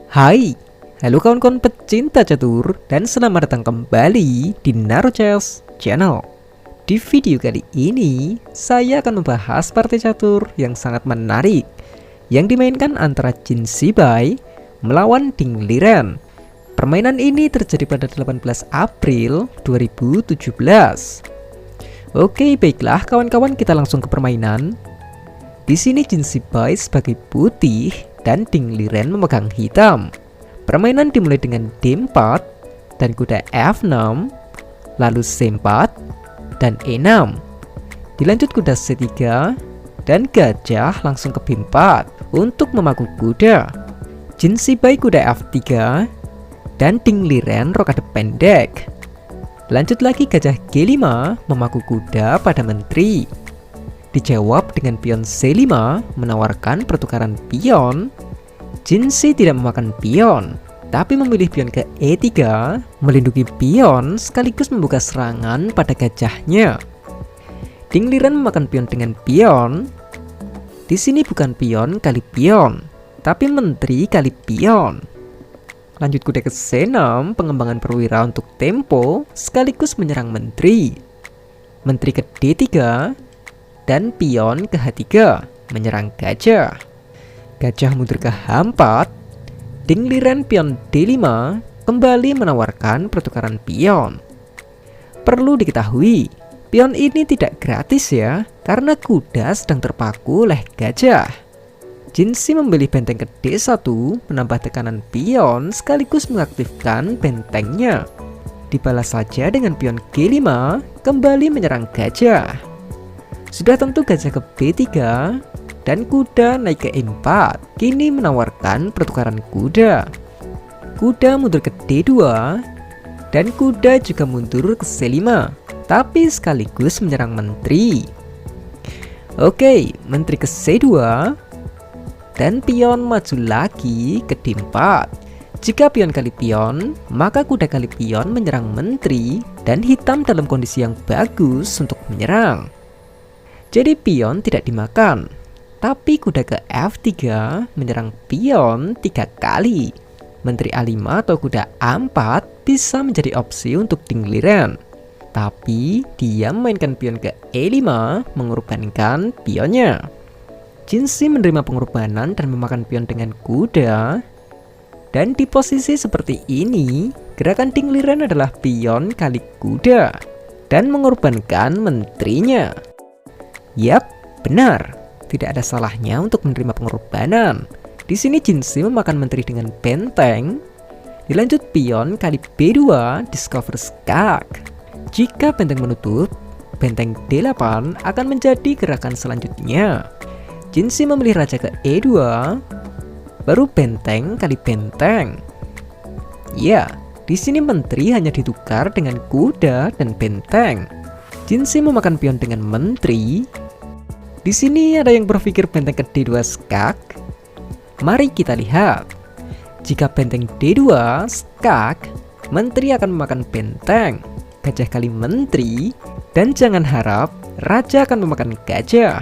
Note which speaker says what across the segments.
Speaker 1: Hai, halo kawan-kawan pecinta catur dan selamat datang kembali di Naruchess Channel. Di video kali ini, saya akan membahas partai catur yang sangat menarik yang dimainkan antara Jin Sibai melawan Ding Liren. Permainan ini terjadi pada 18 April 2017. Oke, baiklah kawan-kawan, kita langsung ke permainan. Di sini Jin Sibai sebagai putih dan Ding Liren memegang hitam. Permainan dimulai dengan D4 dan kuda F6, lalu C4 dan E6. Dilanjut kuda C3 dan gajah langsung ke B4 untuk memaku kuda. Jin Sibai kuda F3 dan Ding Liren rokade pendek. Lanjut lagi gajah G5 memaku kuda pada menteri. Dijawab dengan pion C5 menawarkan pertukaran pion. Jin Si tidak memakan pion, tapi memilih pion ke E3 melindungi pion sekaligus membuka serangan pada gajahnya. Ding Liren memakan pion dengan pion. Di sini bukan pion kali pion, tapi menteri kali pion. Lanjut kuda ke C6, pengembangan perwira untuk tempo sekaligus menyerang menteri. Menteri ke D3 dan pion ke H3 menyerang gajah. Gajah mundur ke H4. Ding Liren pion D5 kembali menawarkan pertukaran pion. Perlu diketahui, pion ini tidak gratis ya, karena kuda sedang terpaku oleh gajah. Jin Si memilih benteng ke D1 menambah tekanan pion sekaligus mengaktifkan bentengnya. Dibalas saja dengan pion G5 kembali menyerang gajah. Sudah tentu gajah ke B3 dan kuda naik ke E4 kini menawarkan pertukaran kuda. Kuda mundur ke D2 dan kuda juga mundur ke C5 tapi sekaligus menyerang menteri. Oke, menteri ke C2 dan pion maju lagi ke D4. Jika pion kali pion, maka kuda kali pion menyerang menteri dan hitam dalam kondisi yang bagus untuk menyerang. Jadi pion tidak dimakan, tapi kuda ke F3 menyerang pion 3 kali. Menteri A5 atau kuda A4 bisa menjadi opsi untuk Ding Liren, tapi dia memainkan pion ke E5 mengorbankan pionnya. Jin Si menerima pengorbanan dan memakan pion dengan kuda. Dan di posisi seperti ini, gerakan Ding Liren adalah pion kali kuda dan mengorbankan menterinya. Yap, benar. Tidak ada salahnya untuk menerima pengorbanan. Di sini Jin Si memakan menteri dengan benteng. Dilanjut pion kali B2 discover skak. Jika benteng menutup, benteng D8 akan menjadi gerakan selanjutnya. Jin Si memilih raja ke E2, baru benteng kali benteng. Ya, di sini menteri hanya ditukar dengan kuda dan benteng. Jin Si memakan pion dengan menteri. Di sini ada yang berpikir benteng ke D2 skak. Mari kita lihat. Jika benteng D2 skak, menteri akan memakan benteng, gajah kali menteri, dan jangan harap raja akan memakan gajah.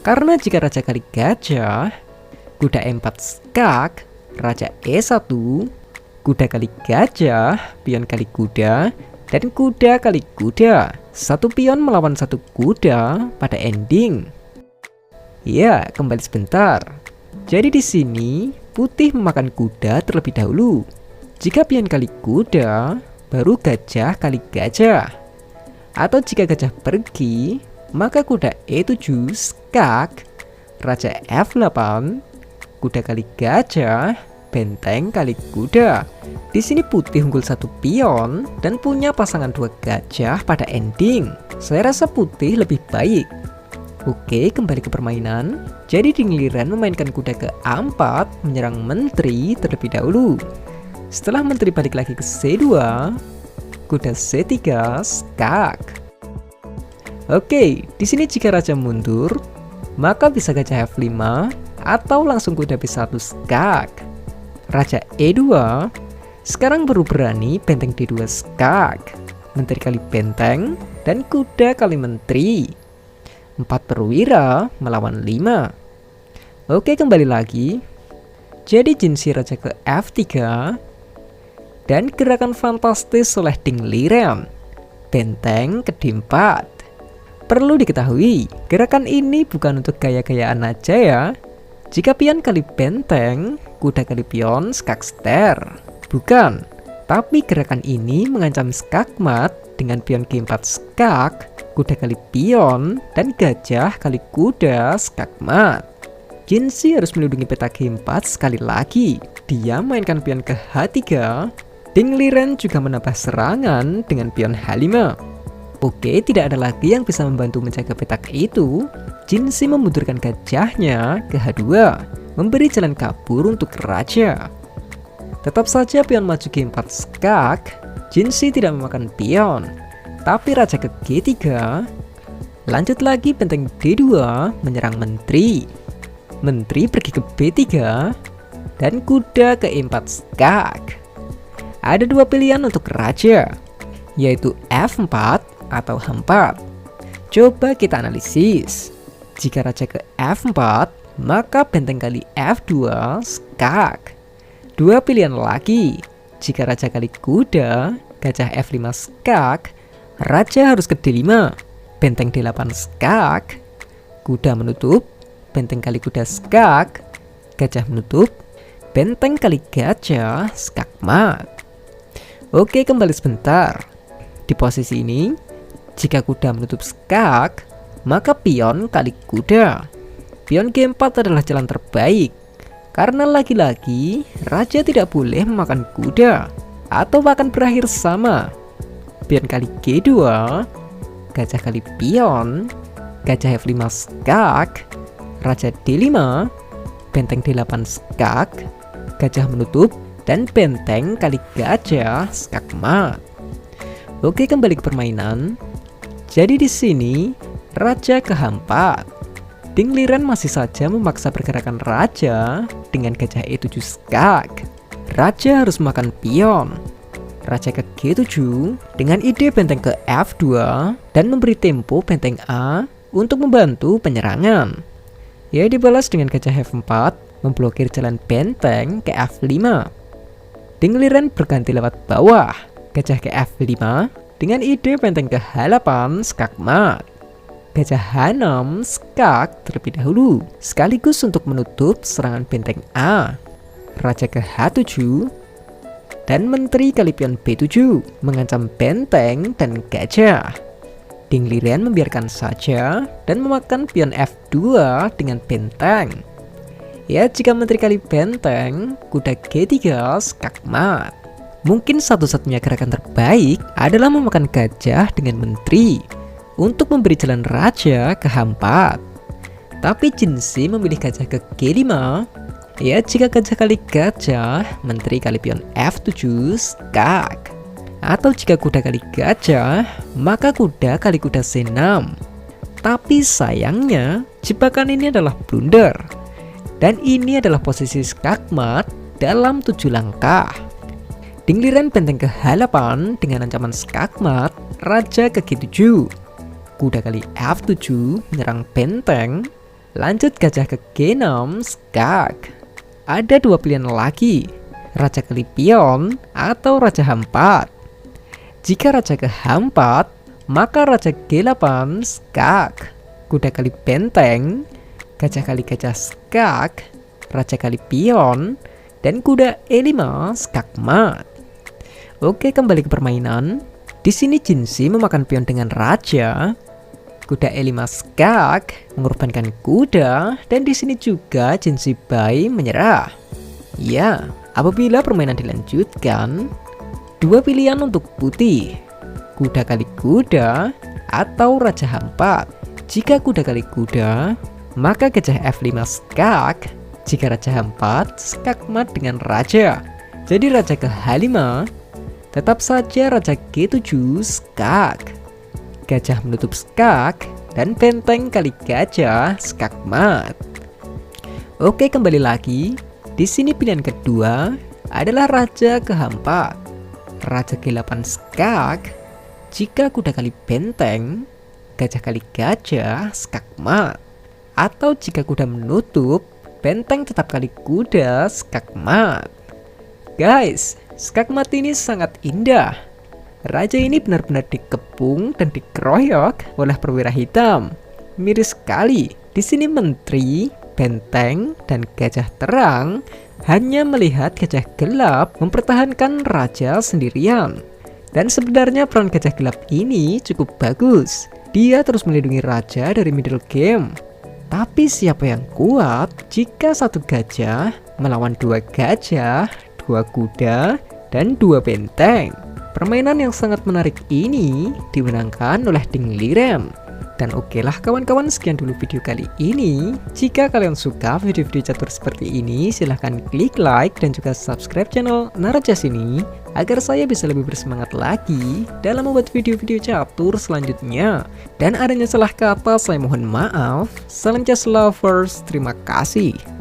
Speaker 1: Karena jika raja kali gajah, kuda E4 skak, raja E1, kuda kali gajah, pion kali kuda, dan kuda kali kuda. Satu pion melawan satu kuda pada ending. Ya, kembali sebentar. Jadi di sini putih memakan kuda terlebih dahulu. Jika pion kali kuda, baru gajah kali gajah. Atau jika gajah pergi, maka kuda E7 skak, raja F8, kuda kali gajah, benteng kali kuda. Di sini putih unggul satu pion dan punya pasangan dua gajah pada ending. Saya rasa putih lebih baik. Oke, kembali ke permainan. Jadi Ding Liren memainkan kuda ke A4 menyerang menteri terlebih dahulu. Setelah menteri balik lagi ke C2, kuda C3 skak. Oke, di sini jika raja mundur, maka bisa gajah F5 atau langsung kuda B1 skak. Raja E2. Sekarang baru berani benteng D2 skak. Menteri kali benteng dan kuda kali menteri. 4 perwira melawan 5. Oke, kembali lagi. Jadi Jinshi raja ke F3 dan gerakan fantastis oleh Ding Liren, benteng ke D4. Perlu diketahui, gerakan ini bukan untuk gaya-gayaan aja ya. Jika pion kali benteng, kuda kali pion skakster. Bukan, tapi gerakan ini mengancam skakmat dengan pion G4 skak, kuda kali pion, dan gajah kali kuda skakmat. Jinshi harus melindungi peta G4 sekali lagi. Dia mainkan pion ke H3. Ding Liren juga menambah serangan dengan pion H5. Oke, tidak ada lagi yang bisa membantu menjaga petak itu. Jinshi memundurkan gajahnya ke H2, memberi jalan kabur untuk raja. Tetap saja pion maju G4 skak. Jinshi tidak memakan pion, tapi raja ke G3. Lanjut lagi benteng D2 menyerang menteri. Menteri pergi ke B3 dan kuda ke E4 skak. Ada dua pilihan untuk raja, yaitu F4 atau H4. Coba kita analisis. Jika raja ke F4, maka benteng kali F2 skak. Dua pilihan lagi. Jika raja kali kuda, gajah F5 skak, raja harus ke D5, benteng D8 skak, kuda menutup, benteng kali kuda skak, gajah menutup, benteng kali gajah skakmat. Oke, kembali sebentar. Di posisi ini, jika kuda menutup skak, maka pion kali kuda. Pion G4 adalah jalan terbaik, karena lagi-lagi raja tidak boleh memakan kuda, atau akan berakhir sama. Pion kali G2, gajah kali pion, gajah F5 skak, raja D5, benteng D8 skak, gajah menutup, dan benteng kali gajah skakmat. Oke, kembali ke permainan. Jadi di sini raja ke H4. Ding Liren masih saja memaksa pergerakan raja dengan gajah E7 skak. Raja harus makan pion. Raja ke G7 dengan ide benteng ke F2 dan memberi tempo benteng A untuk membantu penyerangan. Ya, dibalas dengan gajah F4 memblokir jalan benteng ke F5. Ding Liren berganti lewat bawah, gajah ke F5 dengan ide benteng ke H8 skakmat. Gajah H6 skak terlebih dahulu, sekaligus untuk menutup serangan benteng A. Raja ke H7 dan menteri kali pion B7 mengancam benteng dan gajah. Ding Liren membiarkan saja dan memakan pion F2 dengan benteng. Ya, jika menteri kali benteng, kuda G3 skakmat. Mungkin satu-satunya gerakan terbaik adalah memakan gajah dengan menteri untuk memberi jalan raja ke H4. Tapi Jinshi memilih gajah ke G5. Ya, jika gajah kali gajah, menteri kali pion F7 skak. Atau jika kuda kali gajah, maka kuda kali kuda C6. Tapi sayangnya, jebakan ini adalah blunder. Dan ini adalah posisi skakmat dalam 7 langkah. Ding Liren benteng ke H8 dengan ancaman skakmat, raja ke G7. Kuda kali F7 menyerang benteng. Lanjut gajah ke G6 skak. Ada dua pilihan lagi, raja kali pion atau raja H4. Jika raja ke H4, maka raja G8 skak. Kuda kali benteng, gajah kali gajah skak, raja kali pion, dan kuda E5 skakmat. Oke, kembali ke permainan. Di sini Jinshi memakan pion dengan raja. Kuda E5 skak mengorbankan kuda, dan di sini juga Jinshi Bai menyerah. Ya, apabila permainan dilanjutkan, dua pilihan untuk putih, kuda kali kuda atau raja H4. Jika kuda kali kuda, maka gajah F5 skak. Jika raja H4 skakmat dengan raja. Jadi raja ke H5, tetap saja raja G7 skak. Gajah menutup skak dan benteng kali gajah skakmat. Oke, kembali lagi. Di sini pilihan kedua adalah raja ke H4. Raja G8 skak. Jika kuda kali benteng, gajah kali gajah skakmat. Atau jika kuda menutup, benteng tetap kali kuda Skakmat. Guys, Skakmat ini sangat indah. Raja ini benar-benar dikepung dan dikeroyok oleh perwira hitam. Miris sekali. Di sini menteri, benteng, dan gajah terang hanya melihat gajah gelap mempertahankan raja sendirian. Dan sebenarnya peran gajah gelap ini cukup bagus. Dia terus melindungi raja dari middle game. Tapi siapa yang kuat jika satu gajah melawan dua gajah, dua kuda, dan dua benteng? Permainan yang sangat menarik ini dimenangkan oleh Ding Liren. Dan oke lah kawan-kawan, sekian dulu video kali ini. Jika kalian suka video-video catur seperti ini, silahkan klik like dan juga subscribe channel Narochess ini agar saya bisa lebih bersemangat lagi dalam membuat video-video catur selanjutnya. Dan adanya salah kata saya mohon maaf. Salam chess lovers, terima kasih.